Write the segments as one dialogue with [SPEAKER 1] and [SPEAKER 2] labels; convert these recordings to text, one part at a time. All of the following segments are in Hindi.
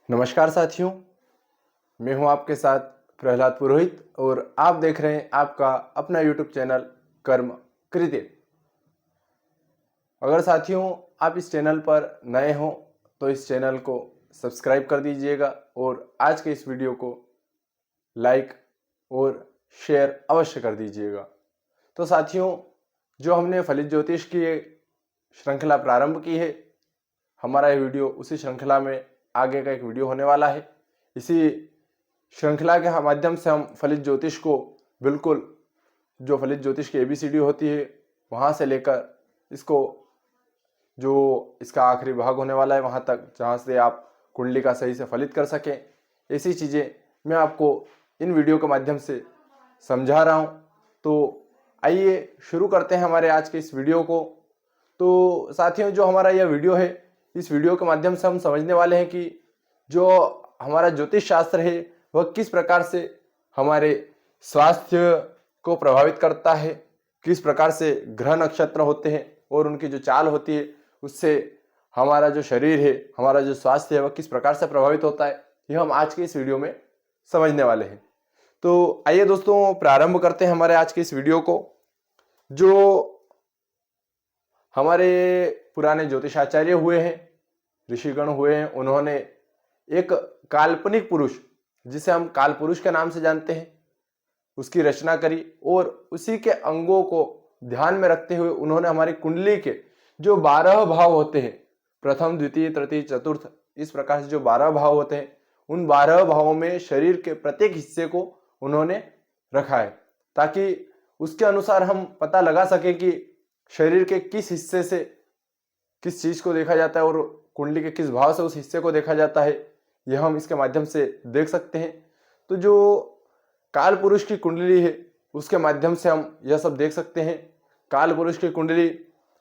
[SPEAKER 1] नमस्कार साथियों, मैं हूं आपके साथ प्रहलाद पुरोहित और आप देख रहे हैं आपका अपना YouTube चैनल कर्म कृत्य। अगर साथियों आप इस चैनल पर नए हो तो इस चैनल को सब्सक्राइब कर दीजिएगा और आज के इस वीडियो को लाइक और शेयर अवश्य कर दीजिएगा। तो साथियों, जो हमने फलित ज्योतिष की श्रृंखला प्रारंभ की है, हमारा ये वीडियो उसी श्रृंखला में आगे का एक वीडियो होने वाला है। इसी श्रृंखला के माध्यम से हम फलित ज्योतिष को बिल्कुल जो फलित ज्योतिष की ABCD होती है वहाँ से लेकर इसको जो इसका आखिरी भाग होने वाला है वहाँ तक, जहाँ से आप कुंडली का सही से फलित कर सकें, ऐसी चीज़ें मैं आपको इन वीडियो के माध्यम से समझा रहा हूँ। तो आइए शुरू करते हैं हमारे आज के इस वीडियो को। तो साथियों, जो हमारा यह वीडियो है, इस वीडियो के माध्यम से हम समझने वाले हैं कि जो हमारा ज्योतिष शास्त्र है वह किस प्रकार से हमारे स्वास्थ्य को प्रभावित करता है, किस प्रकार से ग्रह नक्षत्र होते हैं और उनकी जो चाल होती है उससे हमारा जो शरीर है, हमारा जो स्वास्थ्य है वह किस प्रकार से प्रभावित होता है, यह हम आज के इस वीडियो में समझने वाले हैं। तो आइए दोस्तों, प्रारंभ करते हैं हमारे आज के इस वीडियो को। जो हमारे पुराने ज्योतिषाचार्य हुए हैं, ऋषिगण हुए हैं, उन्होंने एक काल्पनिक पुरुष, जिसे हम काल पुरुष के नाम से जानते हैं, उसकी रचना करी और उसी के अंगों को ध्यान में रखते हुए उन्होंने हमारी कुंडली के जो 12 भाव होते हैं, प्रथम द्वितीय तृतीय चतुर्थ, इस प्रकार से जो 12 भाव होते हैं, उन 12 भावों में शरीर के प्रत्येक हिस्से को उन्होंने रखा है, ताकि उसके अनुसार हम पता लगा सके कि शरीर के किस हिस्से से किस चीज को देखा जाता है और कुंडली के किस भाव से उस हिस्से को देखा जाता है, यह हम इसके माध्यम से देख सकते हैं। तो जो काल पुरुष की कुंडली है उसके माध्यम से हम यह सब देख सकते हैं। काल पुरुष की कुंडली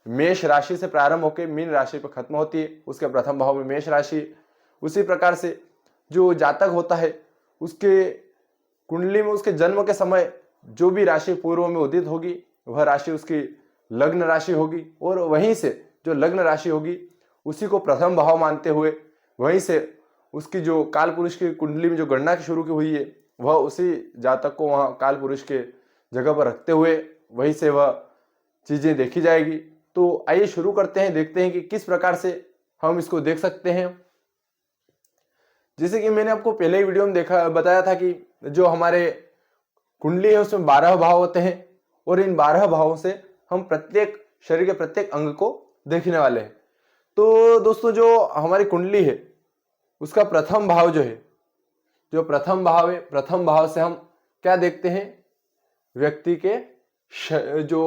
[SPEAKER 1] मेष राशि से प्रारंभ होकर मीन राशि पर खत्म होती है, उसके प्रथम भाव में मेष राशि। उसी प्रकार से जो जातक होता है उसके कुंडली में उसके जन्म के समय जो भी राशि पूर्व में उदित होगी वह राशि उसकी लग्न राशि होगी, और वहीं से जो लग्न राशि होगी उसी को प्रथम भाव मानते हुए वहीं से उसकी जो काल पुरुष की कुंडली में जो गणना की शुरू की हुई है वह उसी जातक को वहाँ काल पुरुष के जगह पर रखते हुए वहीं से वह चीजें देखी जाएगी। तो आइए शुरू करते हैं, देखते हैं कि किस प्रकार से हम इसको देख सकते हैं। जैसे कि मैंने आपको पहले ही वीडियो में बताया था कि जो हमारे कुंडली है उसमें 12 भाव होते हैं और इन 12 भावों से हम प्रत्येक शरीर के प्रत्येक अंग को देखने वाले हैं। तो दोस्तों, जो हमारी कुंडली है उसका प्रथम भाव जो है, जो प्रथम भाव है, प्रथम भाव से हम क्या देखते हैं, व्यक्ति के जो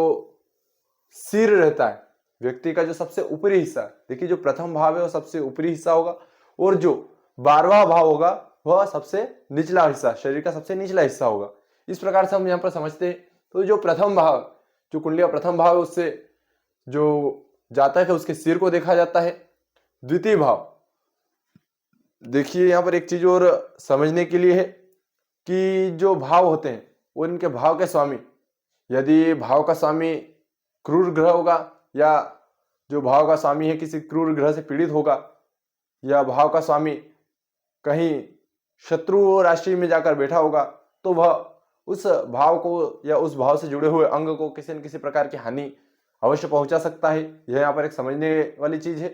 [SPEAKER 1] सिर रहता है, व्यक्ति का जो सबसे ऊपरी हिस्सा, देखिए जो प्रथम भाव है वो सबसे ऊपरी हिस्सा होगा और जो 12वां भाव होगा वह सबसे निचला हिस्सा, शरीर का सबसे निचला हिस्सा होगा। इस प्रकार से हम यहाँ पर समझते हैं। तो जो प्रथम भाव, जो कुंडली का प्रथम भाव है उससे जो जातक है उसके सिर को देखा जाता है। द्वितीय भाव, देखिए यहाँ पर एक चीज और समझने के लिए है कि जो भाव होते हैं वो इनके भाव के स्वामी, यदि भाव का स्वामी क्रूर ग्रह होगा या जो भाव का स्वामी है किसी क्रूर ग्रह से पीड़ित होगा या भाव का स्वामी कहीं शत्रु राशि में जाकर बैठा होगा तो वह उस भाव को या उस भाव से जुड़े हुए अंग को किसी न किसी प्रकार की हानि अवश्य पहुंचा सकता है। यह यहाँ पर एक समझने वाली चीज है।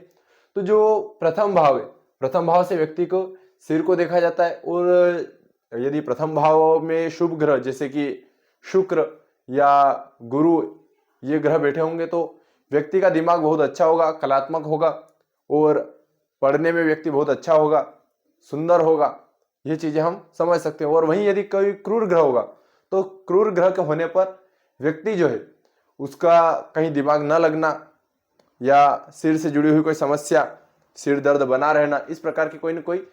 [SPEAKER 1] तो जो प्रथम भाव है, प्रथम भाव से व्यक्ति को सिर को देखा जाता है और यदि प्रथम भाव में शुभ ग्रह जैसे कि शुक्र या गुरु ये ग्रह बैठे होंगे तो व्यक्ति का दिमाग बहुत अच्छा होगा, कलात्मक होगा और पढ़ने में व्यक्ति बहुत अच्छा होगा, सुंदर होगा। ये चीजें हम समझ सकते हैं। और वहीं यदि कोई क्रूर ग्रह होगा तो क्रूर ग्रह के होने पर व्यक्ति जो है उसका कहीं दिमाग न लगना या सिर से जुड़ी हुई कोई समस्या, सिर दर्द बना रहना, इस प्रकार की कोई न कोई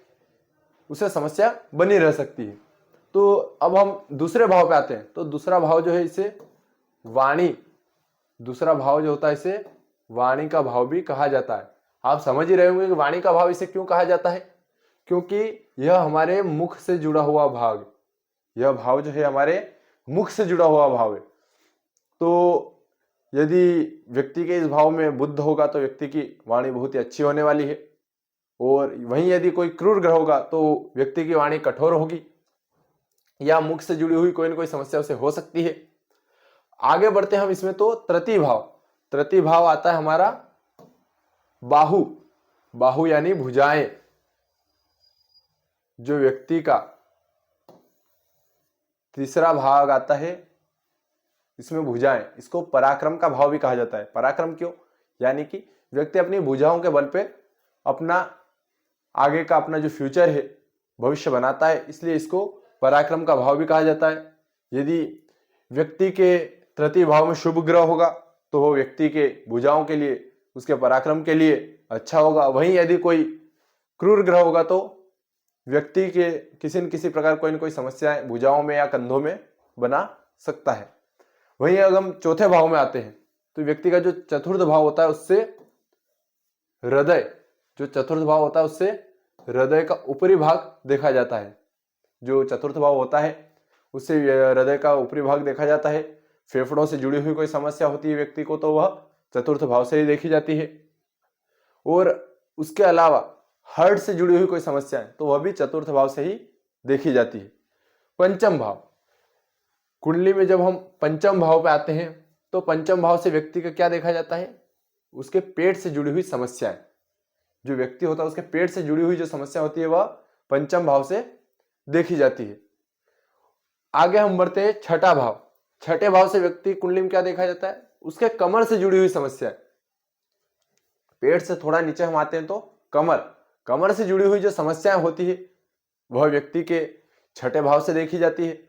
[SPEAKER 1] उसे समस्या बनी रह सकती है। तो अब हम दूसरे भाव पे आते हैं। तो दूसरा भाव जो है इसे वाणी, दूसरा भाव जो होता है इसे वाणी का भाव भी कहा जाता है। आप समझ ही रहे होंगे कि वाणी का भाव इसे क्यों कहा जाता है, क्योंकि यह हमारे मुख से जुड़ा हुआ भाव, यह भाव जो है हमारे मुख से जुड़ा हुआ भाव है। तो यदि व्यक्ति के इस भाव में बुद्ध होगा तो व्यक्ति की वाणी बहुत ही अच्छी होने वाली है। और वहीं यदि कोई क्रूर ग्रह होगा तो व्यक्ति की वाणी कठोर होगी या मुख से जुड़ी हुई कोई ना कोई समस्या उसे हो सकती है। आगे बढ़ते हैं हम इसमें, तो तृतीय भाव आता है हमारा बाहु। बाहु यानी भुजाएं। जो व्यक्ति का तीसरा भाग आता है इसमें भुजाएं, इसको पराक्रम का भाव भी कहा जाता है। पराक्रम क्यों? यानी कि व्यक्ति अपनी भुजाओं के बल पे अपना आगे का अपना जो फ्यूचर है, भविष्य बनाता है, इसलिए इसको पराक्रम का भाव भी कहा जाता है। यदि व्यक्ति के तृतीय भाव में शुभ ग्रह होगा तो वो व्यक्ति के भुजाओं के लिए, उसके पराक्रम के लिए अच्छा होगा। वहीं यदि कोई क्रूर ग्रह होगा तो व्यक्ति के किसी न किसी प्रकार कोई न कोई समस्याएं भुजाओं में या कंधों में बना सकता है। वहीं अगर हम चौथे भाव में आते हैं तो व्यक्ति का जो चतुर्थ भाव होता है उससे हृदय, जो चतुर्थ भाव होता है उससे हृदय का ऊपरी भाग देखा जाता है। जो चतुर्थ भाव होता है उससे हृदय का ऊपरी भाग देखा जाता है। फेफड़ों से जुड़ी हुई कोई समस्या होती है व्यक्ति को तो वह चतुर्थ भाव से ही देखी जाती है। और उसके अलावा हार्ट से जुड़ी हुई कोई समस्या है तो वह भी चतुर्थ भाव से ही देखी जाती है। पंचम भाव, कुंडली में जब हम पंचम भाव पे आते हैं तो पंचम भाव से व्यक्ति का क्या देखा जाता है? उसके पेट से जुड़ी हुई समस्याएं। जो व्यक्ति होता है उसके पेट से जुड़ी हुई जो समस्या होती है वह पंचम भाव से देखी जाती है। आगे हम बढ़ते हैं छठा भाव। छठे भाव से व्यक्ति कुंडली में क्या देखा जाता है? उसके कमर से जुड़ी हुई समस्या। पेट से थोड़ा नीचे हम आते हैं तो कमर से जुड़ी हुई जो समस्याएं होती है वह व्यक्ति के छठे भाव से देखी जाती है।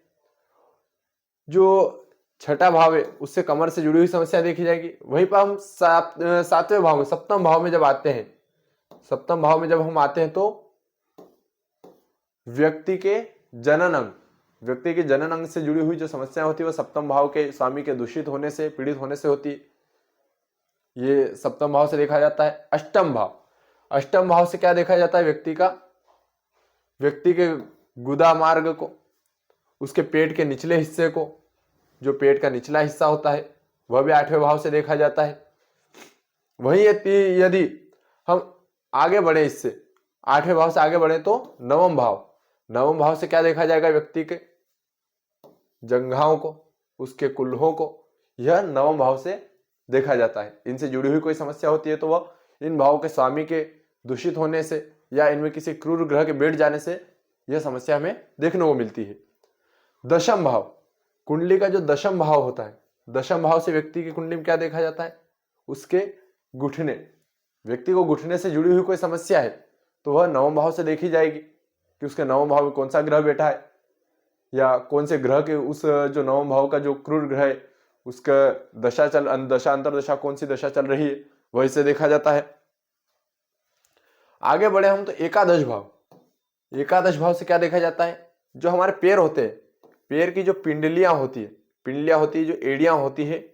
[SPEAKER 1] जो छठा भाव है उससे कमर से जुड़ी हुई समस्या देखी जाएगी। वहीं पर हम सातवें भाव में, सप्तम भाव में जब आते हैं, सप्तम भाव में जब हम आते हैं तो व्यक्ति के जनन अंग से जुड़ी हुई जो समस्याएं होती है वह सप्तम भाव के स्वामी के दूषित होने से, पीड़ित होने से होती है। ये सप्तम भाव से देखा जाता है। अष्टम भाव से क्या देखा जाता है? व्यक्ति के गुदा मार्ग को, उसके पेट के निचले हिस्से को, जो पेट का निचला हिस्सा होता है वह भी आठवें भाव से देखा जाता है। वहीं यदि हम आगे बढ़े, इससे आठवें भाव से आगे बढ़े तो नवम भाव से क्या देखा जाएगा? व्यक्ति के जंघाओं को, उसके कुल्हों को, यह नवम भाव से देखा जाता है। इनसे जुड़ी हुई कोई समस्या होती है तो वह इन भावों के स्वामी के दूषित होने से या इनमें किसी क्रूर ग्रह के बैठ जाने से यह समस्या हमें देखने को मिलती है। दशम भाव, कुंडली का जो दशम भाव होता है, दशम भाव से व्यक्ति की कुंडली में क्या देखा जाता है? उसके घुटने, व्यक्ति को घुटने से जुड़ी हुई कोई समस्या है तो वह नवम भाव से देखी जाएगी कि उसके नवम भाव में कौन सा ग्रह बैठा है या कौन से ग्रह के उस जो नवम भाव का जो क्रूर ग्रह है उसका दशा अंतरदशा कौन सी दशा चल रही है वह इससे देखा जाता है। आगे बढ़े हम तो एकादश भाव से क्या देखा जाता है? जो हमारे पैर होते हैं, पैर की जो पिंडलियां होती है, जो एड़ियां होती है,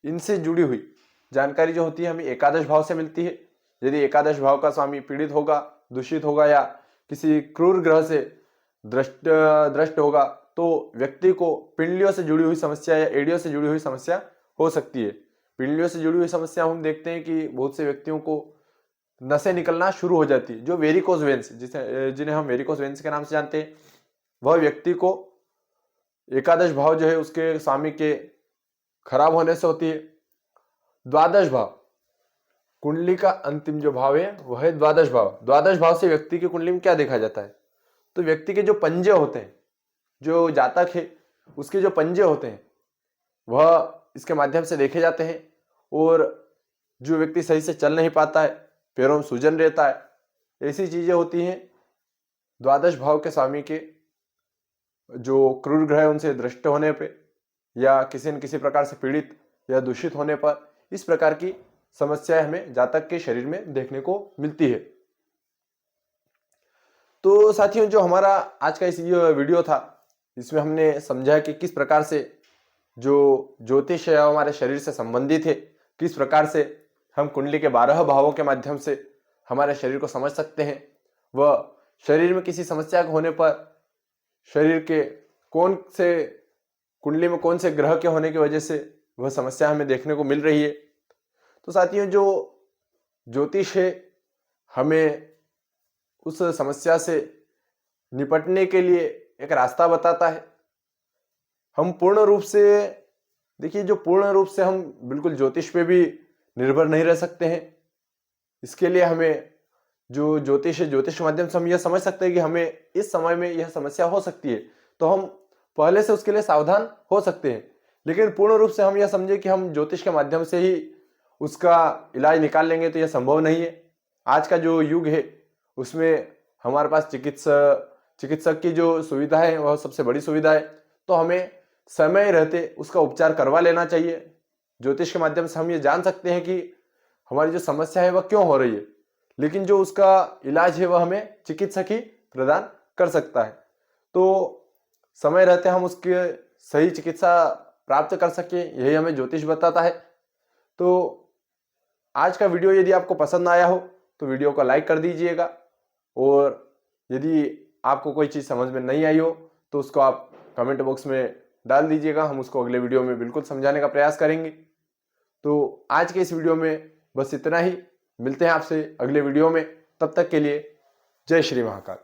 [SPEAKER 1] इनसे जुड़ी हुई जानकारी जो होती है हमें एकादश भाव से मिलती है। यदि एकादश भाव का स्वामी पीड़ित होगा, दूषित होगा या किसी क्रूर ग्रह से दृष्ट होगा तो व्यक्ति को पिंडलियों से जुड़ी हुई समस्या या एड़ियों से जुड़ी हुई समस्या हो सकती है। पिंडलियों से जुड़ी हुई समस्या हम देखते हैं कि बहुत से व्यक्तियों को नसें निकलना शुरू हो जाती है, जो वेरिकोज वेन्स, जिन्हें हम वेरिकोज वेन्स के नाम से जानते हैं, वह व्यक्ति को एकादश भाव जो है उसके स्वामी के खराब होने से होती है। द्वादश भाव, कुंडली का अंतिम जो भाव है वह है द्वादश भाव से व्यक्ति की कुंडली में क्या देखा जाता है? तो व्यक्ति के जो पंजे होते हैं, जो जातक है उसके जो पंजे होते हैं वह इसके माध्यम से देखे जाते हैं। और जो व्यक्ति सही से चल नहीं पाता है, पैरों में सूजन रहता है, ऐसी चीजें होती हैं द्वादश भाव के स्वामी के जो क्रूर ग्रह उनसे दृष्ट होने पे या किसी न किसी प्रकार से पीड़ित या दूषित होने पर इस प्रकार की समस्याएं हमें जातक के शरीर में देखने को मिलती है। तो साथियों, जो हमारा आज का इस वीडियो था इसमें हमने समझा कि किस प्रकार से जो ज्योतिष है हमारे शरीर से संबंधित है, किस प्रकार से हम कुंडली के 12 भावों के माध्यम से हमारे शरीर को समझ सकते हैं। वह शरीर में किसी समस्या होने पर शरीर के कौन से कुंडली में कौन से ग्रह के होने की वजह से वह समस्या हमें देखने को मिल रही है। तो साथियों, जो ज्योतिष है हमें उस समस्या से निपटने के लिए एक रास्ता बताता है। हम पूर्ण रूप से देखिए, जो पूर्ण रूप से हम बिल्कुल ज्योतिष पे भी निर्भर नहीं रह सकते हैं। इसके लिए हमें जो ज्योतिष है, ज्योतिष के माध्यम से हम यह समझ सकते हैं कि हमें इस समय में यह समस्या हो सकती है, तो हम पहले से उसके लिए सावधान हो सकते हैं। लेकिन पूर्ण रूप से हम यह समझे कि हम ज्योतिष के माध्यम से ही उसका इलाज निकाल लेंगे, तो यह संभव नहीं है। आज का जो युग है उसमें हमारे पास चिकित्सक की जो सुविधा है वह सबसे बड़ी सुविधा है, तो हमें समय रहते उसका उपचार करवा लेना चाहिए। ज्योतिष के माध्यम से हम ये जान सकते हैं कि हमारी जो समस्या है वह क्यों हो रही है, लेकिन जो उसका इलाज है वह हमें चिकित्सक ही प्रदान कर सकता है। तो समय रहते हम उसके सही चिकित्सा प्राप्त कर सके, यही हमें ज्योतिष बताता है। तो आज का वीडियो यदि आपको पसंद आया हो तो वीडियो को लाइक कर दीजिएगा, और यदि आपको कोई चीज़ समझ में नहीं आई हो तो उसको आप कमेंट बॉक्स में डाल दीजिएगा, हम उसको अगले वीडियो में बिल्कुल समझाने का प्रयास करेंगे। तो आज के इस वीडियो में बस इतना ही। मिलते हैं आपसे अगले वीडियो में, तब तक के लिए जय श्री महाकाल।